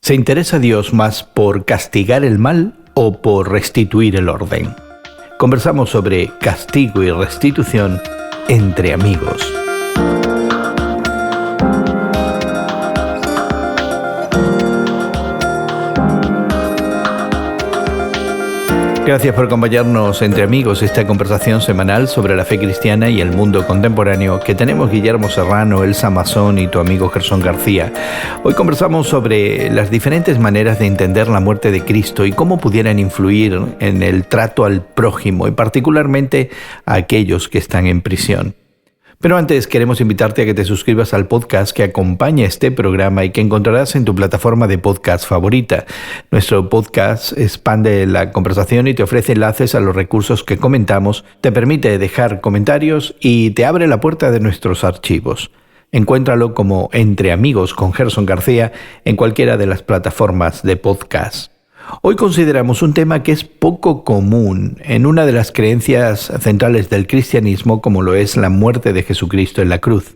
¿Se interesa Dios más por castigar el mal o por restituir el orden? Conversamos sobre castigo y restitución entre amigos. Gracias por acompañarnos entre amigos esta conversación semanal sobre la fe cristiana y el mundo contemporáneo que tenemos Guillermo Serrano, Elsa Mazón y tu amigo Gerson García. Hoy conversamos sobre las diferentes maneras de entender la muerte de Cristo y cómo pudieran influir en el trato al prójimo y particularmente a aquellos que están en prisión. Pero antes queremos invitarte a que te suscribas al podcast que acompaña este programa y que encontrarás en tu plataforma de podcast favorita. Nuestro podcast expande la conversación y te ofrece enlaces a los recursos que comentamos, te permite dejar comentarios y te abre la puerta de nuestros archivos. Encuéntralo como Entre Amigos con Gerson García en cualquiera de las plataformas de podcast. Hoy consideramos un tema que es poco común en una de las creencias centrales del cristianismo, como lo es la muerte de Jesucristo en la cruz.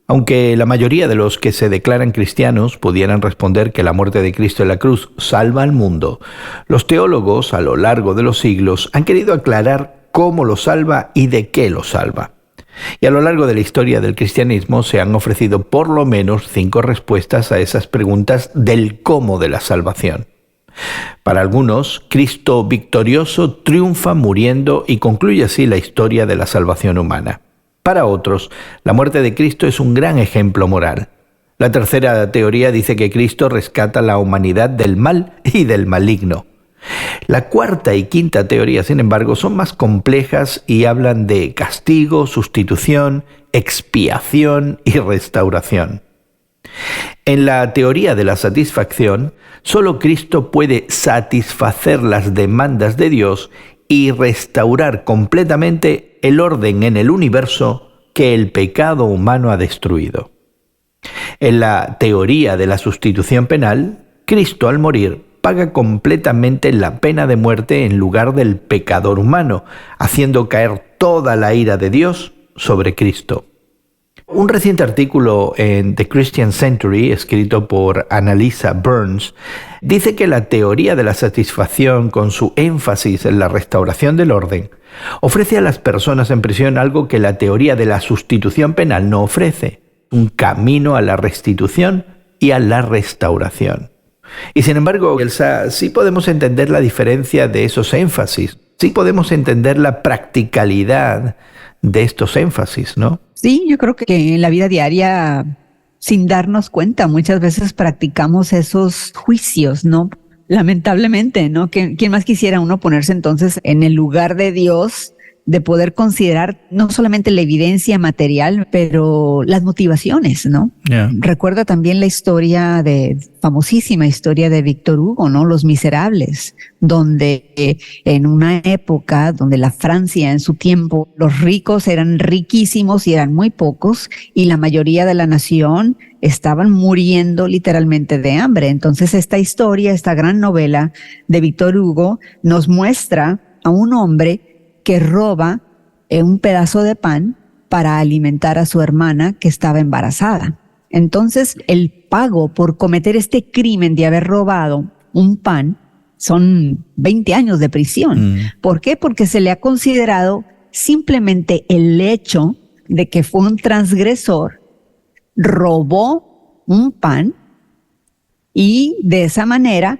Aunque la mayoría de los que se declaran cristianos pudieran responder que la muerte de Cristo en la cruz salva al mundo, los teólogos a lo largo de los siglos han querido aclarar cómo lo salva y de qué lo salva. Y a lo largo de la historia del cristianismo se han ofrecido por lo menos 5 respuestas a esas preguntas del cómo de la salvación. Para algunos, Cristo victorioso triunfa muriendo y concluye así la historia de la salvación humana. Para otros, la muerte de Cristo es un gran ejemplo moral. La tercera teoría dice que Cristo rescata a la humanidad del mal y del maligno. La cuarta y quinta teoría, sin embargo, son más complejas y hablan de castigo, sustitución, expiación y restauración. En la teoría de la satisfacción, solo Cristo puede satisfacer las demandas de Dios y restaurar completamente el orden en el universo que el pecado humano ha destruido. En la teoría de la sustitución penal, Cristo al morir paga completamente la pena de muerte en lugar del pecador humano, haciendo caer toda la ira de Dios sobre Cristo. Un reciente artículo en The Christian Century, escrito por Annalisa Burns, dice que la teoría de la satisfacción, con su énfasis en la restauración del orden, ofrece a las personas en prisión algo que la teoría de la sustitución penal no ofrece: un camino a la restitución y a la restauración. Y sin embargo, Elsa, sí podemos entender la diferencia de esos énfasis, sí podemos entender la practicalidad de estos énfasis, ¿no? Sí, yo creo que en la vida diaria, sin darnos cuenta, muchas veces practicamos esos juicios, ¿no? Lamentablemente, ¿no? ¿Quién más quisiera uno ponerse entonces en el lugar de Dios, de poder considerar no solamente la evidencia material, pero las motivaciones, ¿no? Yeah. Recuerda también la famosísima historia de Víctor Hugo, ¿no? Los Miserables, donde en una época donde la Francia en su tiempo, los ricos eran riquísimos y eran muy pocos, y la mayoría de la nación estaban muriendo literalmente de hambre. Entonces esta historia, esta gran novela de Víctor Hugo, nos muestra a un hombre que roba un pedazo de pan para alimentar a su hermana que estaba embarazada. Entonces, el pago por cometer este crimen de haber robado un pan son 20 años de prisión. ¿Por qué? Porque se le ha considerado simplemente el hecho de que fue un transgresor, robó un pan y de esa manera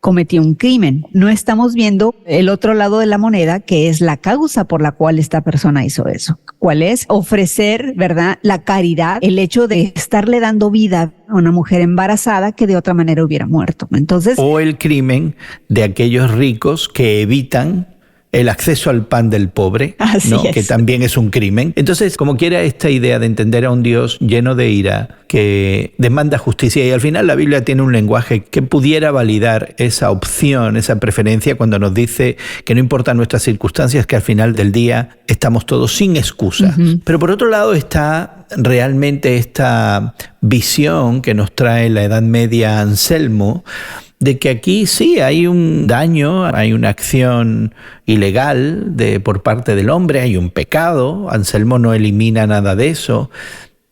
cometió un crimen. No estamos viendo el otro lado de la moneda, que es la causa por la cual esta persona hizo eso. ¿Cuál es? Ofrecer, ¿verdad?, la caridad, el hecho de estarle dando vida a una mujer embarazada que de otra manera hubiera muerto. Entonces, o el crimen de aquellos ricos que evitan el acceso al pan del pobre, ¿no? Que también es un crimen. Entonces, como quiera, esta idea de entender a un Dios lleno de ira que demanda justicia, y al final la Biblia tiene un lenguaje que pudiera validar esa opción, esa preferencia, cuando nos dice que no importan nuestras circunstancias, que al final del día estamos todos sin excusa. Pero por otro lado está realmente esta visión que nos trae la Edad Media Anselmo, de que aquí sí hay un daño, hay una acción ilegal por parte del hombre, hay un pecado. Anselmo no elimina nada de eso,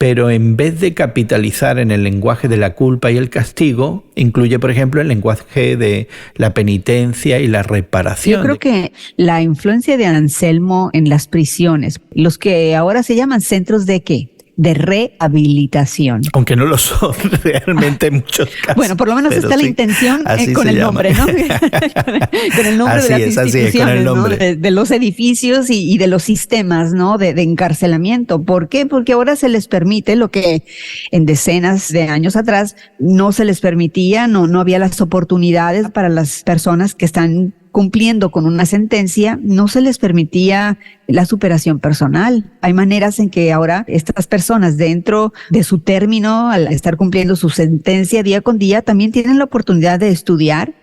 pero en vez de capitalizar en el lenguaje de la culpa y el castigo, incluye, por ejemplo, el lenguaje de la penitencia y la reparación. Yo creo que la influencia de Anselmo en las prisiones, los que ahora se llaman centros de ¿qué? De rehabilitación. Aunque no lo son realmente en muchos casos. Bueno, por lo menos está la intención con el nombre, ¿no? Con el nombre de las instituciones, ¿no? De los edificios y de los sistemas, ¿no? De encarcelamiento. ¿Por qué? Porque ahora se les permite lo que en decenas de años atrás no se les permitía, no había las oportunidades para las personas que están cumpliendo con una sentencia, no se les permitía la superación personal. Hay maneras en que ahora estas personas dentro de su término, al estar cumpliendo su sentencia día con día, también tienen la oportunidad de estudiar,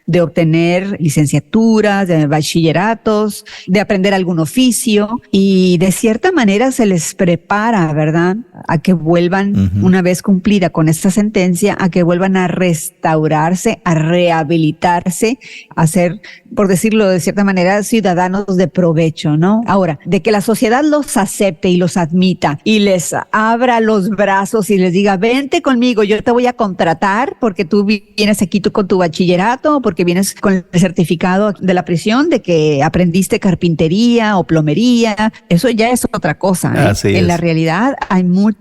de obtener licenciaturas, de bachilleratos, de aprender algún oficio y de cierta manera se les prepara, ¿verdad?, a que vuelvan, una vez cumplida con esta sentencia, a que vuelvan a restaurarse, a rehabilitarse, a ser, por decirlo de cierta manera, ciudadanos de provecho, ¿no? Ahora, de que la sociedad los acepte y los admita y les abra los brazos y les diga, vente conmigo, yo te voy a contratar porque tú vienes aquí tú con tu bachillerato, porque vienes con el certificado de la prisión de que aprendiste carpintería o plomería, eso ya es otra cosa, ¿eh? Así es. En la realidad hay mucha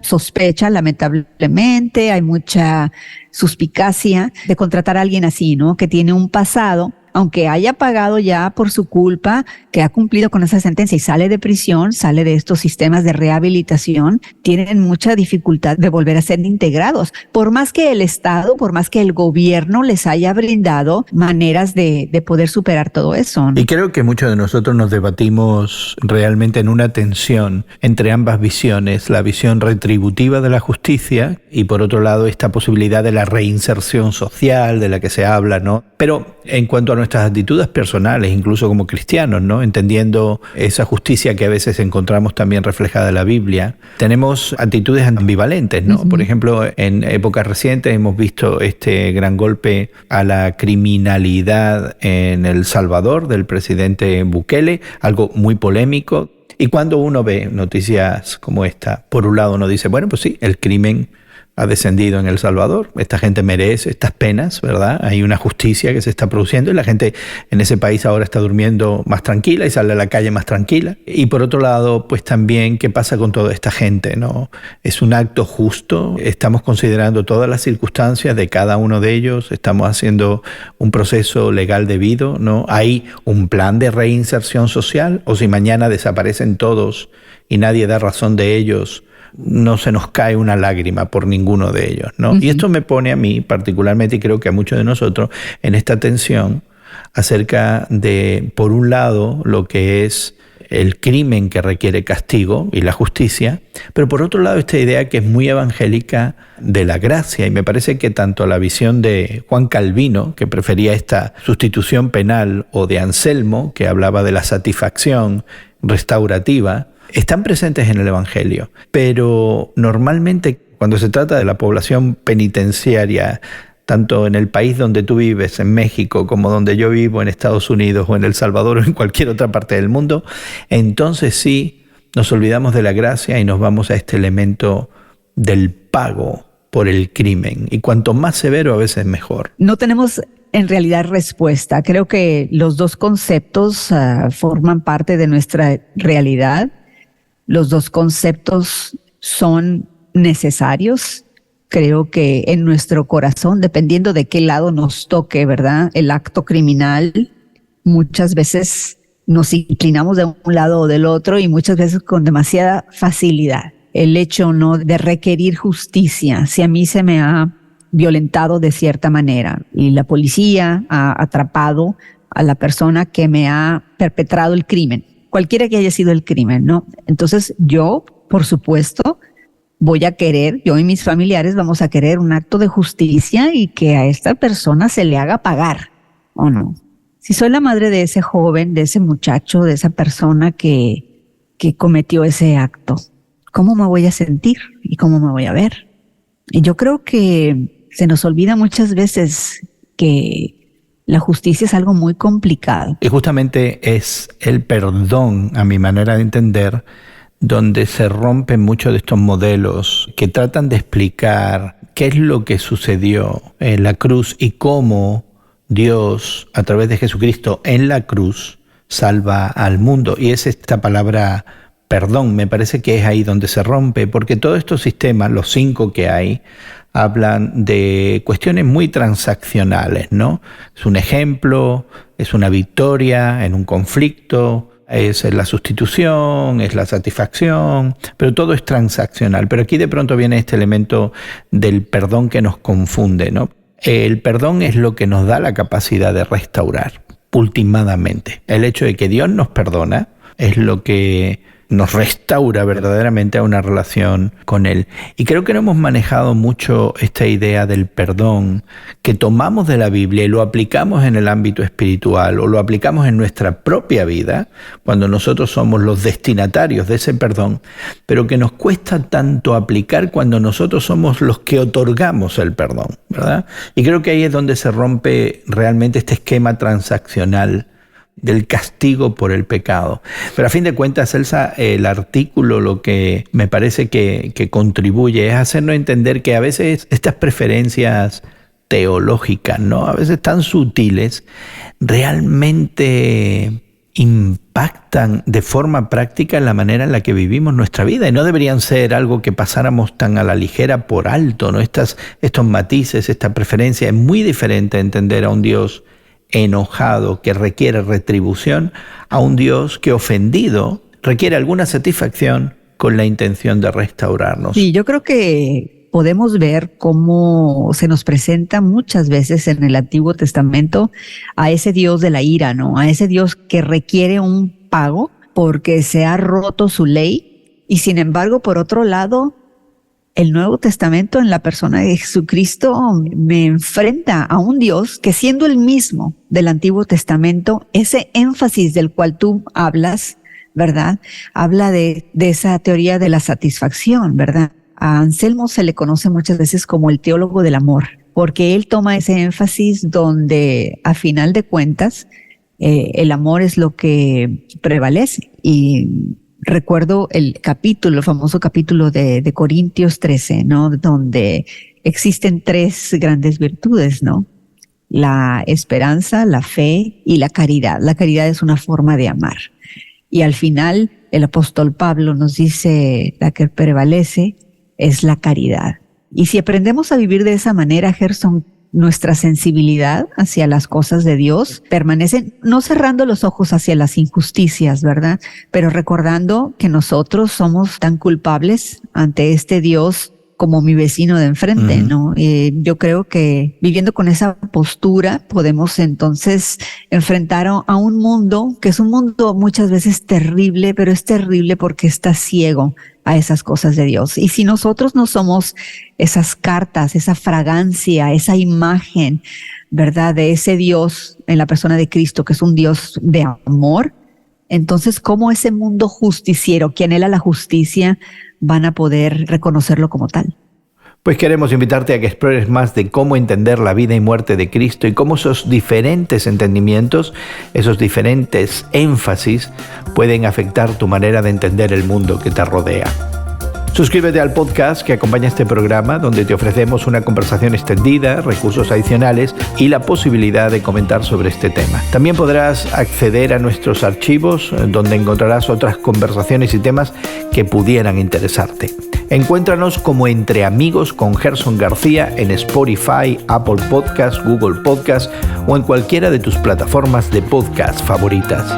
sospecha, lamentablemente, hay mucha suspicacia de contratar a alguien así, ¿no? Que tiene un pasado, aunque haya pagado ya por su culpa, que ha cumplido con esa sentencia y sale de prisión, sale de estos sistemas de rehabilitación, tienen mucha dificultad de volver a ser integrados. Por más que el Estado, por más que el gobierno les haya brindado maneras de poder superar todo eso, ¿no? Y creo que muchos de nosotros nos debatimos realmente en una tensión entre ambas visiones, la visión retributiva de la justicia y por otro lado esta posibilidad de la reinserción social de la que se habla, ¿no? Pero en cuanto a nuestras actitudes personales, incluso como cristianos, ¿no? Entendiendo esa justicia que a veces encontramos también reflejada en la Biblia, tenemos actitudes ambivalentes, ¿no? Por ejemplo, en épocas recientes hemos visto este gran golpe a la criminalidad en El Salvador del presidente Bukele, algo muy polémico. Y cuando uno ve noticias como esta, por un lado uno dice, bueno, pues sí, el crimen ha descendido en El Salvador, esta gente merece estas penas, ¿verdad? Hay una justicia que se está produciendo y la gente en ese país ahora está durmiendo más tranquila y sale a la calle más tranquila. Y por otro lado, pues también, ¿qué pasa con toda esta gente, no? ¿Es un acto justo? ¿Estamos considerando todas las circunstancias de cada uno de ellos? ¿Estamos haciendo un proceso legal debido, no? ¿Hay un plan de reinserción social? ¿O si mañana desaparecen todos y nadie da razón de ellos, no se nos cae una lágrima por ninguno de ellos, ¿no? Y esto me pone a mí particularmente, y creo que a muchos de nosotros, en esta tensión acerca de, por un lado, lo que es el crimen que requiere castigo y la justicia, pero por otro lado esta idea que es muy evangélica de la gracia, y me parece que tanto la visión de Juan Calvino, que prefería esta sustitución penal, o de Anselmo, que hablaba de la satisfacción restaurativa, están presentes en el Evangelio, pero normalmente cuando se trata de la población penitenciaria, tanto en el país donde tú vives, en México, como donde yo vivo, en Estados Unidos o en El Salvador o en cualquier otra parte del mundo, entonces sí nos olvidamos de la gracia y nos vamos a este elemento del pago por el crimen. Y cuanto más severo, a veces mejor. No tenemos en realidad respuesta. Creo que los dos conceptos forman parte de nuestra realidad. Los dos conceptos son necesarios. Creo que en nuestro corazón, dependiendo de qué lado nos toque, ¿verdad?, el acto criminal, muchas veces nos inclinamos de un lado o del otro y muchas veces con demasiada facilidad. El hecho, ¿no?, de requerir justicia. Si a mí se me ha violentado de cierta manera y la policía ha atrapado a la persona que me ha perpetrado el crimen, cualquiera que haya sido el crimen, ¿no? Entonces yo, por supuesto, voy a querer, yo y mis familiares vamos a querer un acto de justicia y que a esta persona se le haga pagar, ¿o no? Si soy la madre de ese joven, de ese muchacho, de esa persona que cometió ese acto, ¿cómo me voy a sentir y cómo me voy a ver? Y yo creo que se nos olvida muchas veces que la justicia es algo muy complicado. Y justamente es el perdón, a mi manera de entender, donde se rompen muchos de estos modelos que tratan de explicar qué es lo que sucedió en la cruz y cómo Dios, a través de Jesucristo en la cruz, salva al mundo. Y es esta palabra perdón, me parece que es ahí donde se rompe, porque todos estos sistemas, los 5 que hay, hablan de cuestiones muy transaccionales, ¿no? Es un ejemplo, es una victoria en un conflicto, es la sustitución, es la satisfacción, pero todo es transaccional. Pero aquí de pronto viene este elemento del perdón que nos confunde, ¿no? El perdón es lo que nos da la capacidad de restaurar, ultimadamente. El hecho de que Dios nos perdona es lo que nos restaura verdaderamente a una relación con Él. Y creo que no hemos manejado mucho esta idea del perdón que tomamos de la Biblia y lo aplicamos en el ámbito espiritual o lo aplicamos en nuestra propia vida, cuando nosotros somos los destinatarios de ese perdón, pero que nos cuesta tanto aplicar cuando nosotros somos los que otorgamos el perdón, ¿verdad? Y creo que ahí es donde se rompe realmente este esquema transaccional del castigo por el pecado. Pero a fin de cuentas, Elsa, el artículo lo que me parece que contribuye es hacernos entender que a veces estas preferencias teológicas, ¿no?, a veces tan sutiles, realmente impactan de forma práctica en la manera en la que vivimos nuestra vida y no deberían ser algo que pasáramos tan a la ligera por alto, ¿no? Estos matices, esta preferencia es muy diferente a entender a un Dios enojado que requiere retribución a un Dios que ofendido requiere alguna satisfacción con la intención de restaurarnos. Sí, yo creo que podemos ver cómo se nos presenta muchas veces en el Antiguo Testamento a ese Dios de la ira, ¿no? A ese Dios que requiere un pago porque se ha roto su ley y sin embargo, por otro lado, el Nuevo Testamento en la persona de Jesucristo me enfrenta a un Dios que, siendo el mismo del Antiguo Testamento, ese énfasis del cual tú hablas, ¿verdad? Habla de esa teoría de la satisfacción, ¿verdad? A Anselmo se le conoce muchas veces como el teólogo del amor, porque él toma ese énfasis donde, a final de cuentas, el amor es lo que prevalece. Y recuerdo el famoso capítulo de Corintios 13, ¿no? Donde existen 3 grandes virtudes, ¿no? La esperanza, la fe y la caridad. La caridad es una forma de amar. Y al final, el apóstol Pablo nos dice, la que prevalece es la caridad. Y si aprendemos a vivir de esa manera, Gerson, nuestra sensibilidad hacia las cosas de Dios permanece, no cerrando los ojos hacia las injusticias, ¿verdad? Pero recordando que nosotros somos tan culpables ante este Dios como mi vecino de enfrente, ¿no? Yo creo que viviendo con esa postura podemos entonces enfrentar a un mundo que es un mundo muchas veces terrible, pero es terrible porque está ciego a esas cosas de Dios. Y si nosotros no somos esas cartas, esa fragancia, esa imagen, ¿verdad?, de ese Dios en la persona de Cristo, que es un Dios de amor, entonces, ¿cómo ese mundo justiciero que anhela la justicia van a poder reconocerlo como tal? Pues queremos invitarte a que explores más de cómo entender la vida y muerte de Cristo y cómo esos diferentes entendimientos, esos diferentes énfasis pueden afectar tu manera de entender el mundo que te rodea. Suscríbete al podcast que acompaña este programa, donde te ofrecemos una conversación extendida, recursos adicionales y la posibilidad de comentar sobre este tema. También podrás acceder a nuestros archivos, donde encontrarás otras conversaciones y temas que pudieran interesarte. Encuéntranos como Entre Amigos con Gerson García en Spotify, Apple Podcasts, Google Podcasts o en cualquiera de tus plataformas de podcast favoritas.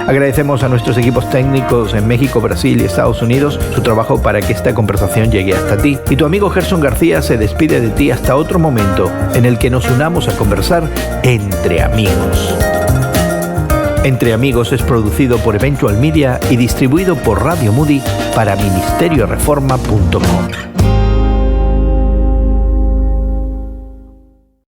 Agradecemos a nuestros equipos técnicos en México, Brasil y Estados Unidos su trabajo para que esta conversación llegue hasta ti. Y tu amigo Gerson García se despide de ti hasta otro momento en el que nos unamos a conversar entre amigos. Entre Amigos es producido por Eventual Media y distribuido por Radio Moody para ministerioreforma.com.